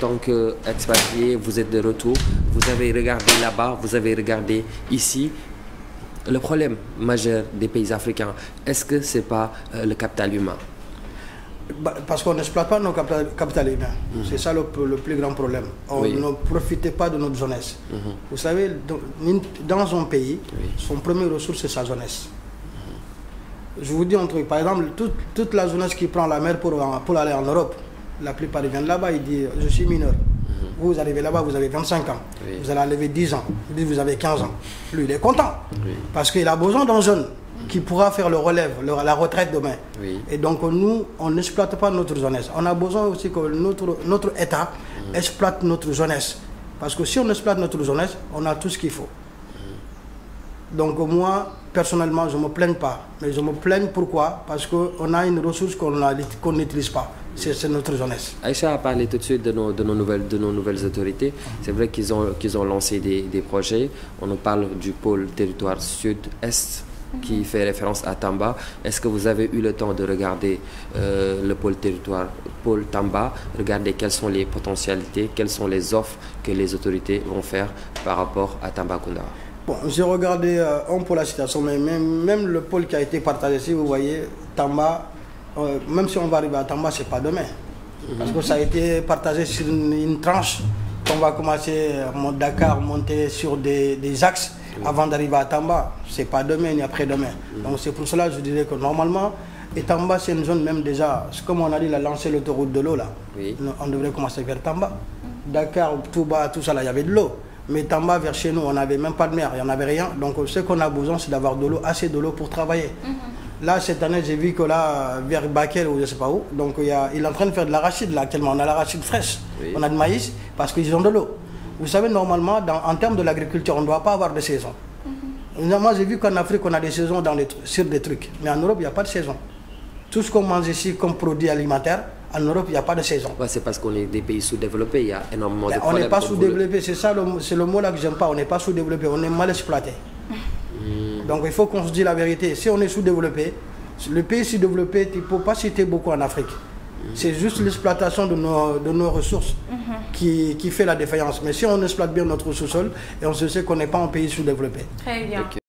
tant qu'expatrié, vous êtes de retour, vous avez regardé là-bas, vous avez regardé ici. Le problème majeur des pays africains, est-ce que ce n'est pas le capital humain? Parce qu'on n'exploite pas nos capital humain. C'est ça le plus grand problème. On ne profite pas de notre jeunesse. Vous savez, dans un pays, son premier ressource, c'est sa jeunesse. Je vous dis un truc, par exemple, toute la jeunesse qui prend la mer pour aller en Europe, la plupart viennent là-bas, ils disent « je suis mineur ». Vous arrivez là-bas, vous avez 25 ans, vous allez enlever 10 ans, vous avez 15 ans. Lui, il est content, parce qu'il a besoin d'un jeune qui pourra faire le relève, la retraite demain. Et donc nous, on n'exploite pas notre jeunesse. On a besoin aussi que notre État exploite notre jeunesse. Parce que si on exploite notre jeunesse, on a tout ce qu'il faut. Donc moi, personnellement, je ne me plaigne pas. Mais je me plaigne pourquoi? Parce qu'on a une ressource qu'on n'utilise pas. C'est notre jeunesse. Aïcha a parlé tout de suite de nos nouvelles autorités. C'est vrai qu'ils ont lancé des projets. On nous parle du pôle territoire sud-est qui fait référence à Tamba. Est-ce que vous avez eu le temps de regarder le pôle Tamba, regarder quelles sont les potentialités, quelles sont les offres que les autorités vont faire par rapport à Tambacounda? Bon, j'ai regardé un peu la situation, mais même le pôle qui a été partagé, si vous voyez, Tamba, même si on va arriver à Tamba, ce n'est pas demain. Parce que ça a été partagé sur une tranche. On va commencer Dakar, monter sur des axes avant d'arriver à Tamba. Ce n'est pas demain ni après-demain. Donc c'est pour cela que je dirais que normalement, et Tamba c'est une zone même déjà, comme on a dit, il a lancé l'autoroute de l'eau là. On devrait commencer vers Tamba. Dakar, Touba, tout ça là, il y avait de l'eau. Mais Tamba, vers chez nous, on n'avait même pas de mer, il n'y en avait rien. Donc ce qu'on a besoin, c'est d'avoir de l'eau, assez de l'eau pour travailler. Là, cette année, j'ai vu que là, vers Bakel ou je ne sais pas où, donc il est en train de faire de l'arachide là actuellement. On a l'arachide fraîche, on a du maïs parce qu'ils ont de l'eau. Vous savez, normalement, en termes de l'agriculture, on ne doit pas avoir de saison. Moi, j'ai vu qu'en Afrique, on a des saisons sur des trucs. Mais en Europe, il n'y a pas de saison. Tout ce qu'on mange ici comme produit alimentaire, en Europe, il n'y a pas de saison. Ouais, c'est parce qu'on est des pays sous-développés, il y a énormément de problèmes. On n'est pas sous-développé, c'est ça, c'est le mot là que j'aime pas. On n'est pas sous-développé, on est mal exploité. Donc il faut qu'on se dise la vérité. Si on est sous-développé, le pays sous-développé, il ne faut pas citer beaucoup en Afrique. C'est juste l'exploitation de nos ressources qui fait la défaillance. Mais si on exploite bien notre sous-sol, et on se sait qu'on n'est pas un pays sous-développé. Très bien.